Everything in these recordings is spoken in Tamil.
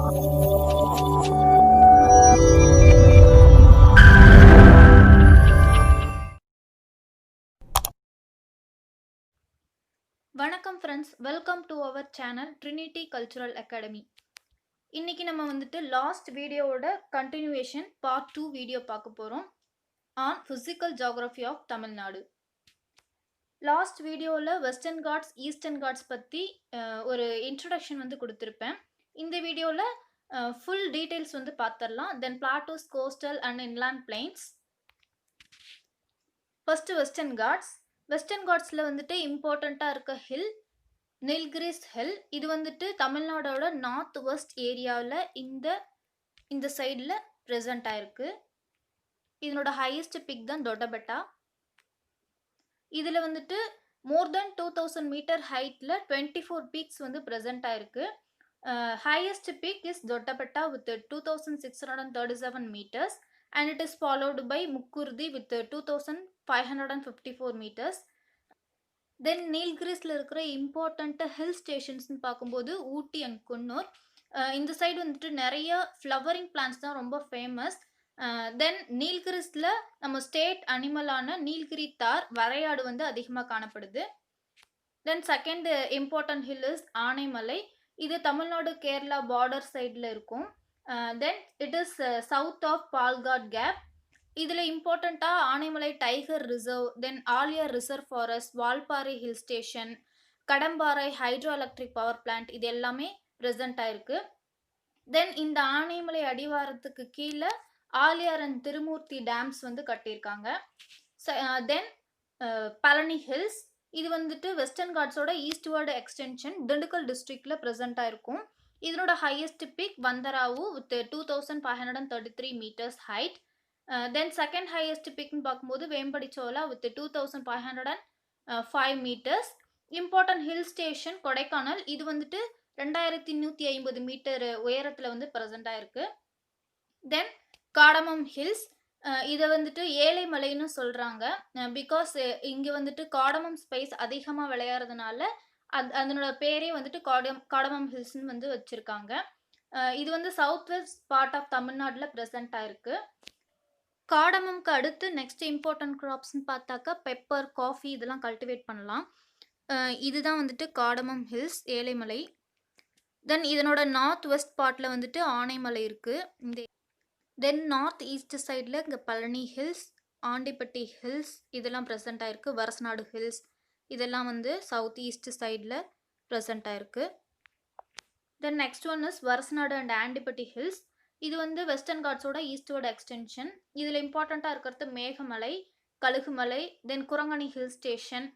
வணக்கம் friends, welcome to our channel Trinity Cultural Academy. இன்னைக்கு நம்ம வந்துட்டு லாஸ்ட் வீடியோவோட கண்டினியூவேஷன் பார்ட் 2 வீடியோ பார்க்க போகிறோம் on physical geography of Tamil Nadu. Last வீடியோவில் வெஸ்டர்ன் காட்ஸ் ஈஸ்டர்ன் காட்ஸ் பற்றி ஒரு இன்ட்ரடக்ஷன் வந்து கொடுத்துருப்பேன். இந்த வீடியோவில் ஃபுல் டீட்டெயில்ஸ் வந்து பார்த்துடலாம். Then plateaus, coastal and inland plains. First western ghats. Western காட்ஸில் வந்துட்டு இம்பார்ட்டண்ட்டாக இருக்க ஹில் நீல்கிரிஸ் ஹில். இது வந்துட்டு தமிழ்நாடோட நார்த் வெஸ்ட் ஏரியாவில் இந்த சைடில் ப்ரெசண்ட் ஆயிருக்கு. இதனோட ஹையஸ்ட் பிக் தான் தொட்டபெட்டா. இதில் வந்துட்டு மோர் தென் 2000 மீட்டர் ஹைட்டில் 24 பீக்ஸ் வந்து ப்ரெசண்ட் ஆயிருக்கு. Highest peak is Doddabetta with 2637 meters and it is followed by முக்குருதி with 2554 meters. தென் நீல்கிரிஸில் இருக்கிற இம்பார்ட்டண்ட்டு ஹில் ஸ்டேஷன்ஸ்னு பார்க்கும்போது ஊட்டி அண்ட் குன்னூர். இந்த சைடு வந்துட்டு நிறைய ஃப்ளவரிங் பிளான்ஸ் தான் ரொம்ப ஃபேமஸ். தென் நீல்கிரிஸில் நம்ம ஸ்டேட் அனிமலான நீல்கிரி தார் வரையாடு வந்து அதிகமாக காணப்படுது. Then second important hill is Anaimalai. இது தமிழ்நாடு கேரளா பார்டர் சைடில் இருக்கும். Then it is south of Palghat gap. இதில் இம்பார்ட்டண்ட்டாக Anaimalai tiger reserve, then Aliyar reserve forest, Valparai hill station, Kadamparai hydro electric power plant இது எல்லாமே ப்ரெசண்ட் ஆயிருக்கு. தென் இந்த ஆனைமலை அடிவாரத்துக்கு கீழே ஆலியார் அண்ட் திருமூர்த்தி டேம்ஸ் வந்து கட்டியிருக்காங்க. Then Palani hills. இது வந்துட்டு வெஸ்டர்ன் காட்ஸோட ஈஸ்ட்வர்டு எக்ஸ்டென்ஷன் திண்டுக்கல் டிஸ்ட்ரிக்டில் ப்ரெசண்ட் ஆயிருக்கும். இதனோட highest peak Vandaravu with 2533 meters height. Then second highest பிக்னு பார்க்கும்போது Vembadichola with 2505 meters. Important hill station Kodaikanal. இது வந்துட்டு 2150 மீட்டர் உயரத்தில் வந்து ப்ரெசண்ட் ஆயிருக்கு. Then cardamom hills. இதை வந்துட்டு ஏழைமலைன்னு சொல்கிறாங்க. பிகாஸ் இங்கே வந்துட்டு காடமம் ஸ்பைஸ் அதிகமாக விளையாடுறதுனால அதனோட பேரே வந்துட்டு காடமம் ஹில்ஸ்ன்னு வந்து வச்சுருக்காங்க. இது வந்து சவுத் வெஸ்ட் பார்ட் ஆஃப் தமிழ்நாட்டில் ப்ரெசண்ட் ஆயிருக்கு. காடமம்க்கு அடுத்து நெக்ஸ்ட் இம்பார்ட்டன்ட் க்ராப்ஸ்ன்னு பார்த்தாக்கா பெப்பர், காஃபி இதெல்லாம் கல்டிவேட் பண்ணலாம். இதுதான் வந்துட்டு காடமம் ஹில்ஸ், ஏழைமலை. தென் இதனோட நார்த் வெஸ்ட் பார்ட்டில் வந்துட்டு ஆனைமலை இருக்குது. தென் நார்த் ஈஸ்ட் சைடில் இங்கே பழனி ஹில்ஸ், ஆண்டிப்பட்டி ஹில்ஸ் இதெல்லாம் ப்ரெசண்ட் ஆயிருக்கு. வரசநாடு ஹில்ஸ் இதெல்லாம் வந்து சவுத் ஈஸ்ட் சைடில் ப்ரெசண்ட் ஆயிருக்கு. Then next one is Varasanadu and Andipatti hills. இது வந்து வெஸ்டர்ன் காட்ஸோட ஈஸ்ட்வர்டு எக்ஸ்டென்ஷன். இதில் இம்பார்ட்டண்ட்டாக இருக்கிறது Megamalai, Kazhugumalai, then Kurangani hill station.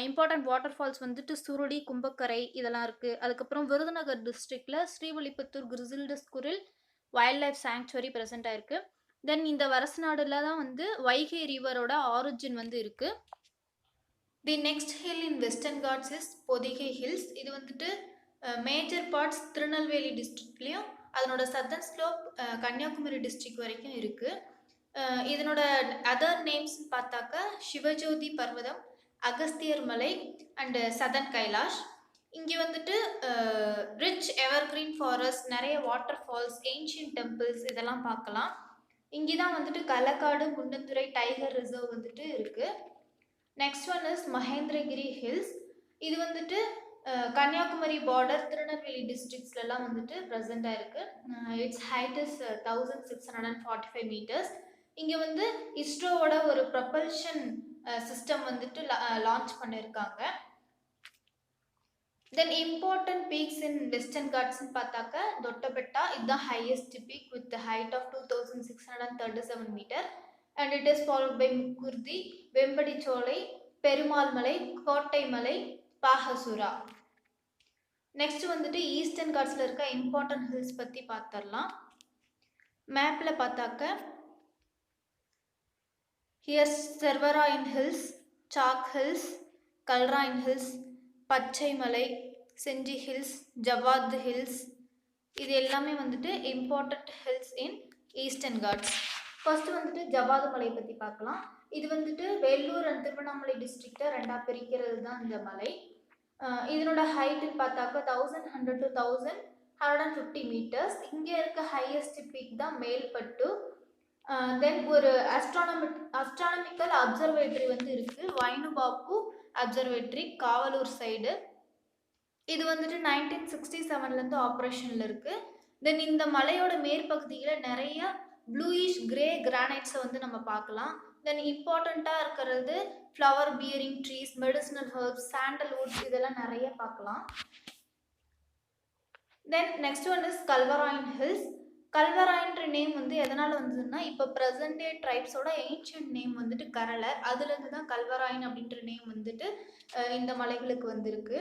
Important water falls வந்துட்டு சுருளி, கும்பக்கரை இதெல்லாம் இருக்குது. அதுக்கப்புறம் விருதுநகர் டிஸ்ட்ரிக்டில் Srivilliputhur grizzled squirrel wildlife sanctuary present ஆயிருக்கு. தென் இந்த வரசநாடுல தான் வந்து வைகை ரிவரோட ஆரிஜின் வந்து இருக்குது. The next hill in Western Ghats is Pothigai hills. இது வந்துட்டு மேஜர் பார்ட்ஸ் திருநெல்வேலி டிஸ்ட்ரிக்ட்லேயும் அதனோட சதர்ன் ஸ்லோப் கன்னியாகுமரி டிஸ்ட்ரிக்ட் வரைக்கும் இருக்குது. இதனோட அதர் நேம்ஸ்ன்னு பார்த்தாக்கா சிவஜோதி பர்வதம், அகஸ்தியர் மலை அண்டு சதன் கைலாஷ். இங்கே வந்துட்டு ரிச் எவர்கிரீன் ஃபாரஸ்ட், நிறைய வாட்டர் ஃபால்ஸ், ஏன்ஷியன்ட் டெம்பிள்ஸ் இதெல்லாம் பார்க்கலாம். இங்கே தான் வந்துட்டு களக்காடு, முண்டந்துறை டைகர் ரிசர்வ் வந்துட்டு இருக்குது. Next one is Mahendragiri hills. இது வந்துட்டு கன்னியாகுமரி பார்டர் திருநெல்வேலி டிஸ்ட்ரிக்ஸ்லாம் வந்துட்டு ப்ரெசென்ட் ஆயிருக்கு. Its height is 1645 meters. இங்கே வந்து இஸ்ரோவோட ஒரு ப்ரொபல்ஷன் சிஸ்டம் வந்துட்டு லான்ச் பண்ணியிருக்காங்க. Then important peaks in western காட்ஸ்ன்னு பார்த்தாக்க தொட்டபெட்டா இதுதான் highest peak with height of 2637 meters and it is followed by Mukurthi, Vembadichola, Perumal Malai, Kottai மலை, பாகசுரா. நெக்ஸ்ட் வந்துட்டு ஈஸ்டர்ன் காட்ஸில் இருக்க இம்பார்ட்டன்ட் ஹில்ஸ் பற்றி பார்த்துடலாம். மேப்பில் பார்த்தாக்க here Shevaroy hills, chalk hills, Kalrayan hills, Pachai Malai, Gingee hills, Javadhu hills இது எல்லாமே வந்துட்டு important hills in eastern ghats. First வந்துட்டு ஜவாது மலையை பற்றி பார்க்கலாம். இது வந்துட்டு வேலூர் அண்ட் திருவண்ணாமலை டிஸ்ட்ரிக்டை ரெண்டாக பிரிக்கிறது தான் இந்த மலை. இதனோட ஹைட்டுன்னு பார்த்தாக்க 1100 to 150 மீட்டர்ஸ். இங்கே இருக்க ஹையஸ்ட் பீக் தான் மேல்பட்டு. தென் ஒரு அஸ்ட்ரானமிக்கல் அப்சர்வேட்டரி வந்து இருக்கு, வைனுபாப்பு அப்சர்வேட்டரி, காவலூர் சைடு. இது வந்துட்டு 1967லேருந்து ஆப்ரேஷனில் இருக்கு. தென் இந்த மலையோட மேற்பகுதியில் நிறைய ப்ளூயிஷ் கிரே கிரானைட்ஸை வந்து நம்ம பார்க்கலாம். தென் இம்பார்ட்டண்ட்டாக இருக்கிறது flower bearing trees, medicinal herbs, sandalwoods, இதெல்லாம் நிறைய பார்க்கலாம். Then next one is Kalvarayan hills. கல்வராயன்ற நேம் வந்து எதனால் வந்ததுன்னா, இப்போ ப்ரெசன்ட் டே ட்ரைப்ஸோட ஏன்ஷியன்ட் நேம் வந்துட்டு கரலை, அதுலேருந்து தான் கல்வராயன் அப்படின்ற நேம் வந்துட்டு இந்த மலைகளுக்கு வந்திருக்கு.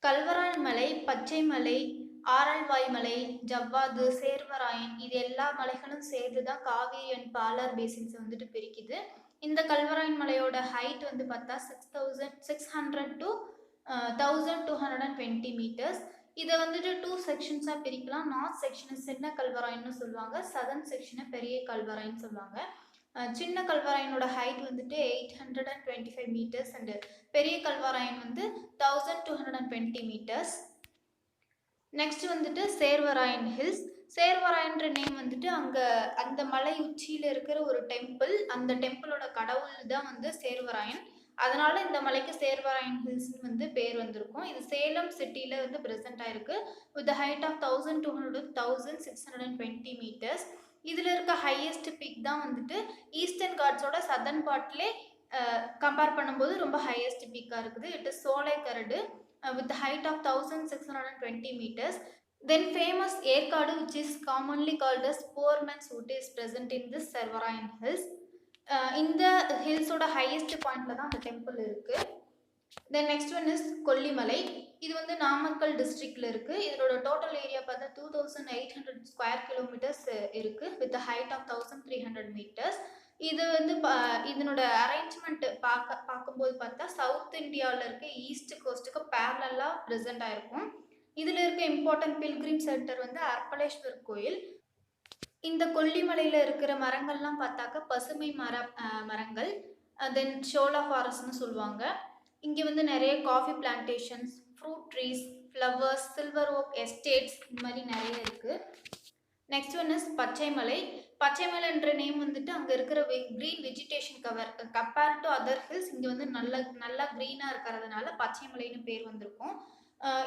கல்வராயன் மலை, பச்சை மலை, ஆரல்வாய் மலை, ஜவ்வாது, சேர்வராயன், இது எல்லா மலைகளும் சேர்ந்து தான் காவேரி அண்ட் பாலார் பேசின்ஸை வந்துட்டு பிரிக்குது. இந்த கல்வராயன் மலையோட ஹைட் வந்து பார்த்தா 6600 to 1220 மீட்டர்ஸ். இதை வந்துட்டு 2 செக்ஷன்ஸாக பிரிக்கலாம். நார்த் செக்ஷனை சின்ன கல்வராயன்னு சொல்லுவாங்க, சதர்ன் செக்ஷனை பெரிய கல்வராயன்னு சொல்லுவாங்க. சின்ன கல்வராயனோட ஹைட் வந்துட்டு 825 மீட்டர்ஸ் அண்ட் பெரிய கல்வராயன் வந்து 1220 மீட்டர்ஸ். நெக்ஸ்ட் வந்துட்டு சேர்வராயன் ஹில்ஸ். சேர்வராயன்ற நேம் வந்துட்டு அங்கே அந்த மலை உச்சியில் இருக்கிற ஒரு டெம்பிள், அந்த டெம்பிளோட கடவுள் தான் வந்து சேர்வராயன், அதனால இந்த மலைக்கு சேர்வராயன் ஹில்ஸ்னு வந்து பேர் வந்திருக்கும். இது சேலம் சிட்டியில் வந்து ப்ரெசென்ட் ஆயிருக்கு with height of 1200 to 1620 metres. இதில் இருக்க ஹையஸ்ட் பீக் தான் வந்துட்டு ஈஸ்டர்ன் காட்ஸோட சதர்ன் பார்ட்லே கம்பேர் பண்ணும்போது ரொம்ப ஹையஸ்ட் பீக்காக இருக்குது. It is Solaikaradu with height of 1620 meters. Then famous Yercaud which is commonly called as poor man's wood is present in this Servarayan hills. இந்த ஹில்ஸோட ஹையஸ்ட் பாயிண்ட்ல தான் அந்த டெம்பிள் இருக்கு. தென் நெக்ஸ்ட் ஒன் இஸ் கொல்லிமலை. இது வந்து நாமக்கல் டிஸ்ட்ரிக்ட்ல இருக்கு. இதோட டோட்டல் ஏரியா பார்த்தா 2800 ஸ்கொயர் கிலோமீட்டர்ஸ் இருக்கு வித் ஹைட் ஆஃப் 1300 meters. இது வந்து இதனோட அரேஞ்ச்மெண்ட் பார்க்கும்போது பார்த்தா சவுத் இந்தியாவில் இருக்க ஈஸ்ட் கோஸ்ட்டுக்கு பேரலாக ப்ரெசென்ட் ஆயிருக்கும். இதில் இருக்க இம்பார்ட்டன்ட் பில்கிரிம் சென்டர் வந்து அர்ப்பலேஸ்வர் கோயில். இந்த கொல்லிமலையில் இருக்கிற மரங்கள்லாம் பார்த்தாக்க பசுமை மரங்கள், தென் ஷோலா ஃபாரஸ்ட்னு சொல்லுவாங்க. இங்கே வந்து நிறைய coffee plantations, fruit trees, flowers, silver oak estates, இந்த மாதிரி நிறைய இருக்குது. Next one is Pachaimalai. பச்சைமலைன்ற நேம் வந்துட்டு அங்கே இருக்கிற green vegetation compare to other hills இங்கே வந்து நல்லா க்ரீனாக இருக்கிறதுனால பச்சைமலைன்னு பேர் வந்திருக்கும்.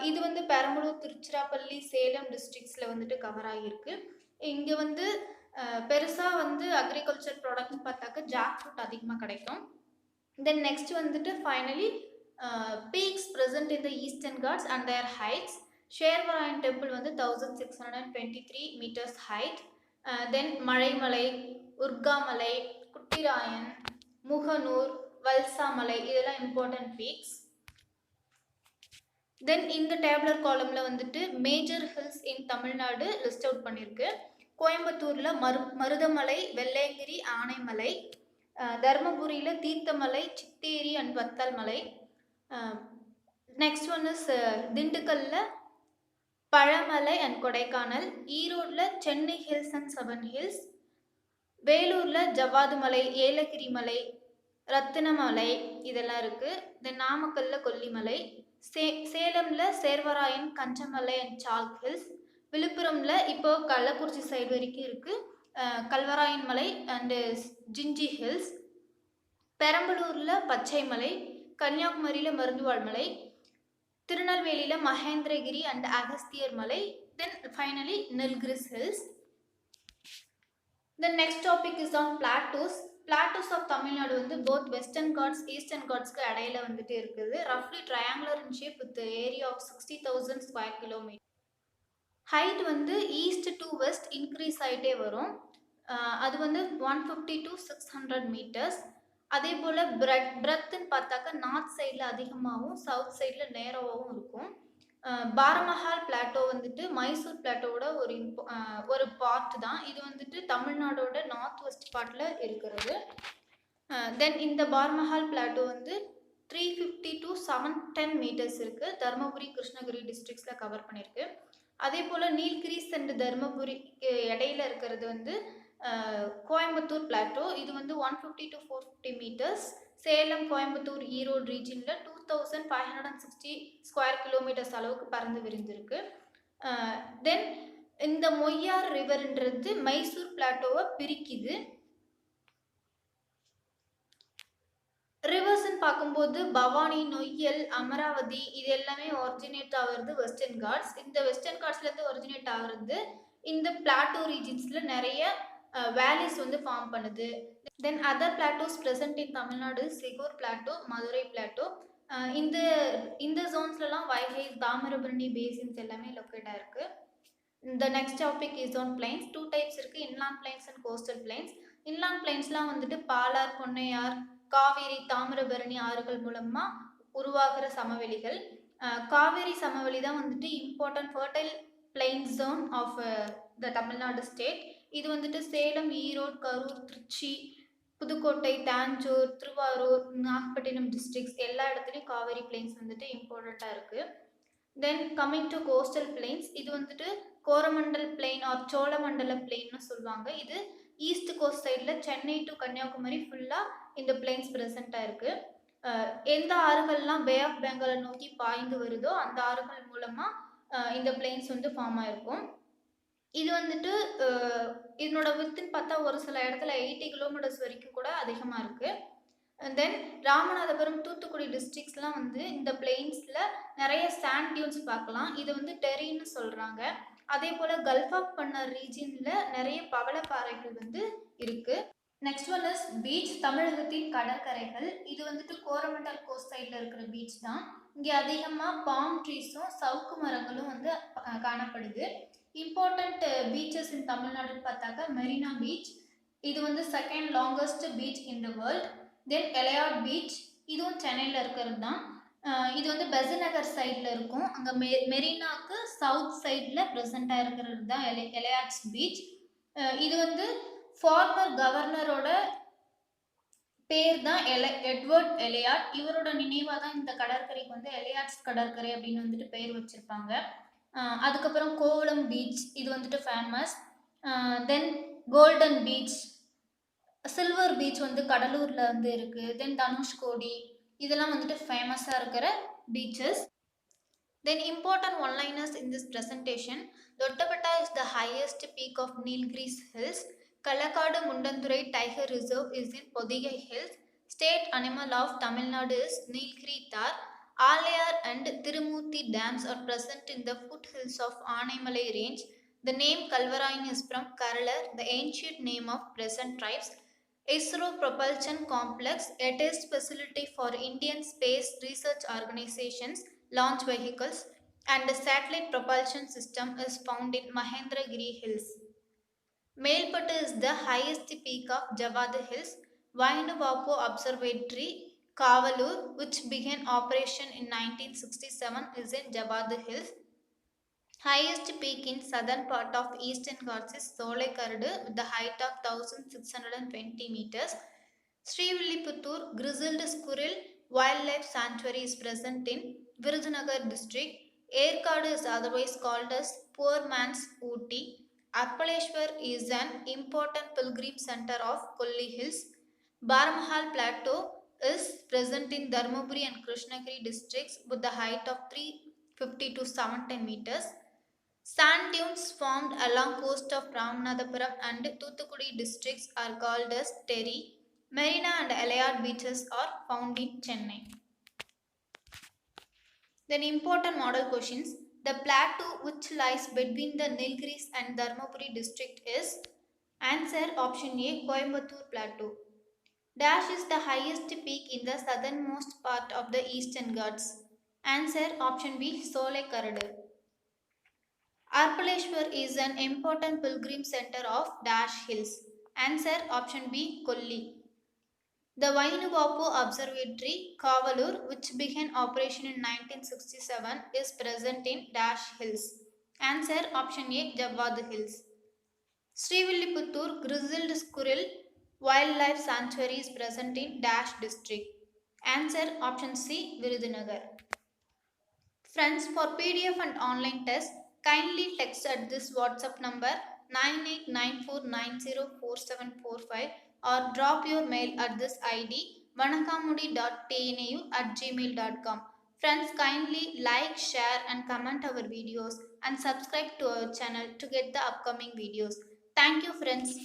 இது வந்து பெரம்பலூர், திருச்சிராப்பள்ளி, சேலம் டிஸ்ட்ரிக்ஸில் வந்துட்டு கவர் ஆகியிருக்கு. இங்கே வந்து பெருசாக வந்து அக்ரிகல்ச்சர் ப்ராடக்ட்னு பார்த்தாக்க ஜாக் ஃப்ரூட் அதிகமாக கிடைக்கும். தென் நெக்ஸ்ட் வந்துட்டு finally peaks present in the Eastern Ghats and their heights. Servarayan temple வந்து 1623 meters ஹைட். தென் மழைமலை, உர்காமலை, குட்டிராயன், முகனூர், வல்சாமலை, இதெல்லாம் இம்பார்ட்டன்ட் பீக்ஸ். தென் இந்த டேப்லர் காலமில் வந்துட்டு மேஜர் ஹில்ஸ் இன் தமிழ்நாடு லிஸ்ட் அவுட் பண்ணியிருக்கு. கோயம்புத்தூரில் மருதமலை, வெள்ளையங்கிரி, ஆனைமலை, தர்மபுரியில் Theerthamalai, Sitheri and Vathal Malai. Next one is திண்டுக்கல்லில் பழமலை அண்ட் கொடைக்கானல், ஈரோடில் Chennai hills and seven hills, வேலூரில் ஜவ்வாது மலை, ஏலகிரி மலை, ரத்தினமலை, இதெல்லாம் இருக்குது. தென் நாமக்கல்லில் கொல்லிமலை, சேலமில் Shevaroy, Kanjamalai and chalk hills, விழுப்புரமில் இப்போ கள்ளக்குறிச்சி சைடு வரைக்கும் இருக்குது கல்வராயன் மலை அண்டு ஜிஞ்சி ஹில்ஸ், பெரம்பலூரில் பச்சைமலை, கன்னியாகுமரியில் மருந்துவாழ் மலை, திருநெல்வேலியில் மகேந்திரகிரி அண்ட் அகஸ்தியர் மலை, then finally Nilgiris hills. The next topic is on plateaus. Plateaus of Tamil Nadu வந்து both western ghats, eastern ghatsக்கு இடையில வந்துட்டு இருக்குது. roughly triangular in shape with the area of 60,000 square kilometer. height வந்து east to west increase ஆகிட்டே வரும். அது வந்து 150 to 600 meters. அதே போல் பிரெத்துன்னு பார்த்தாக்கா நார்த் சைடில் அதிகமாகவும் சவுத் சைடில் நேரோவாகவும் இருக்கும். பாரமஹால் பிளாட்டோ வந்துட்டு மைசூர் பிளாட்டோட ஒரு பார்ட் தான். இது வந்துட்டு தமிழ்நாடோட நார்த் வெஸ்ட் பார்ட்டில் இருக்கிறது. தென் இந்த பாரமஹால் பிளாட்டோ வந்து 350 to 710 meters இருக்குது. தர்மபுரி, கிருஷ்ணகிரி டிஸ்ட்ரிக்ஸில் கவர் பண்ணியிருக்கு. அதே போல் நீல்கிரிஸ் அண்ட் தர்மபுரிக்கு இடையில இருக்கிறது வந்து கோயம்புத்தூர் பிளாட்டோ. இது வந்து 150 to 450 meters. சேலம், கோயம்புத்தூர், ஈரோடு ரீஜனில் 2560 ஸ்கொயர் கிலோமீட்டர்ஸ் அளவுக்கு பறந்து விரிந்திருக்கு. தென் இந்த மொய்யார் ரிவர்ன்றது மைசூர் பிளாட்டோவை பிரிக்குது. ரிவர்ஸ்ன்னு பார்க்கும்போது பவானி, நொய்யல், அமராவதி இது எல்லாமே ஒரிஜினேட் ஆகிறது வெஸ்டர்ன் காட்ஸ். இந்த வெஸ்டர்ன் காட்ஸ்லேருந்து ஒரிஜினேட் ஆகிறது இந்த பிளாட்டோ ரீஜன்ஸில் நிறைய வேலிஸ் வந்து ஃபார்ம் பண்ணுது. Then other plateaus present in Tamil Nadu Sigur plateau, Madurai plateau. இந்த ஜோன்ஸ்லலாம் வைகை, தாமிரபரணி பேசின்ஸ் எல்லாமே லொக்கேட் ஆயிருக்கு. The next topic is on plains. Two types இருக்கு, inland plains and coastal plains. inland plainsலாம் வந்துட்டு பாலார், பொன்னையார், காவேரி, தாமிரபரணி ஆறுகள் மூலமா உருவாகிற சமவெளிகள். காவேரி சமவெளி தான் வந்துட்டு important fertile plain zone of the Tamil Nadu state. இது வந்துட்டு சேலம், ஈரோடு, கரூர், திருச்சி, புதுக்கோட்டை, தாஞ்சூர், திருவாரூர், நாகப்பட்டினம் டிஸ்ட்ரிக்ட்ஸ் எல்லா இடத்துலையும் காவேரி பிளைன்ஸ் வந்துட்டு இம்பார்ட்டண்ட்டாக இருக்குது. Then coming to coastal plains, இது வந்துட்டு கோரமண்டல் பிளைன் ஆர் சோழமண்டல பிளைன்னு சொல்லுவாங்க. இது ஈஸ்ட் கோஸ்ட் சைடில் சென்னை டு கன்னியாகுமரி ஃபுல்லாக இந்த பிளைன்ஸ் ப்ரெசண்ட்டாக இருக்குது. எந்த ஆறுகள்லாம் பே ஆஃப் பெங்காலை நோக்கி பாய்ந்து வருதோ அந்த ஆறுகள் மூலமாக இந்த பிளைன்ஸ் வந்து ஃபார்ம் ஆயிருக்கும். இது வந்துட்டு இதனோட வித்துன்னு பார்த்தா ஒரு சில இடத்துல 80 கிலோமீட்டர்ஸ் வரைக்கும் கூட அதிகமாக இருக்குது. தென் ராமநாதபுரம், தூத்துக்குடி டிஸ்ட்ரிக்ஸ்லாம் வந்து இந்த பிளெயின்ஸில் நிறைய சாண்ட் டியூன்ஸ் பார்க்கலாம். இது வந்து டெரின்னு சொல்கிறாங்க. அதே போல் கல்ஃப் ஆஃப் மன்னார் ரீஜியனில் நிறைய பவளப்பாறைகள் வந்து இருக்குது. நெக்ஸ்ட் ஒன் இஸ் பீச், தமிழகத்தின் கடற்கரைகள். இது வந்துட்டு கோரமண்டல் கோஸ்ட் சைடில் இருக்கிற பீச் தான். இங்கே அதிகமாக பாம் ட்ரீஸும் சவுக்கு மரங்களும் வந்து காணப்படுது. இம்பார்ட்டண்ட் பீச்சஸ் இன் தமிழ்நாடுன்னு பார்த்தாக்க மெரினா பீச், இது வந்து second longest beach in the world. Then Elliot's beach, இதுவும் சென்னையில் இருக்கிறது தான். இது வந்து பெசநகர் சைடில் இருக்கும். அங்கே மெரினாக்கு சவுத் சைடில் ப்ரெசண்ட்டாக இருக்கிறது தான் எலையாட்ஸ் பீச். இது வந்து ஃபார்மர் கவர்னரோட பேர் தான் எட்வர்ட் எலையாட். இவரோட நினைவாக தான் இந்த கடற்கரைக்கு வந்து எலையாட்ஸ் கடற்கரை அப்படின்னு வந்துட்டு பேர் வச்சுருப்பாங்க. அதுக்கப்புறம் கோவளம் பீச், இது வந்துட்டு ஃபேமஸ். தென் கோல்டன் பீச், சில்வர் பீச் வந்து கடலூரில் வந்து இருக்குது. தென் தனுஷ்கோடி, இதெல்லாம் வந்துட்டு ஃபேமஸாக இருக்கிற beaches. Then important one liners in this presentation. Doddabetta is the highest peak of Nilgiris hills. Kalakkad Mundanthurai tiger reserve is in Pothigai hills. State animal of Tamil Nadu is Nilgiri tahr. Alayar and Tirumurti dams are present in the foothills of Aanaimalai range. The name Kalvarayani is from Karalar, the ancient name of present tribes. ISRO Propulsion Complex, a test facility for Indian Space Research Organization's launch vehicles, and the satellite propulsion system is found in Mahendragiri Hills. Melpattu is the highest peak of Javad Hills. Vainabapu Observatory, Kavalur, which began operation in 1967, is in Javad Hills. Highest peak in southern part of Eastern Ghats is Solaikaradu with the height of 1620 meters. Srivilliputtur Grizzled Squirrel Wildlife Sanctuary is present in Virudhunagar district. Erkadu is otherwise called as Poor Man's Ooty. Arpaleshwar is an important pilgrim center of Kolli Hills. Baramahal Plateau is present in Dharmaburi and Krishnagiri districts with the height of 350 to 710 meters. Sand dunes formed along coast of Ramanathapuram and Thoothukudi districts are called as Terry. Marina and Elayad beaches are found in Chennai. Then important model questions. The plateau which lies between the Nilgiris and Dharmaburi district is? Answer option A, Coimbatore Plateau. Dash is the highest peak in the southernmost part of the Eastern Ghats. Answer option B, Solaikaradu. Arpaleshwar is an important pilgrim center of Dash Hills. Answer option B, Kolli. The Vainuvapu Observatory, Kavalur, which began operation in 1967, is present in Dash Hills. Answer option A, Javad Hills. Srivilliputtur Grizzled Squirrel Wildlife Sanctuary is present in Dash district. Answer option C, Virudhunagar. Friends, for PDF and online test, kindly text at this WhatsApp number 9894904745 or drop your mail at this ID vanakamudi.tnu@gmail.com. Friends, kindly like, share, and comment our videos and subscribe to our channel to get the upcoming videos. Thank you, friends.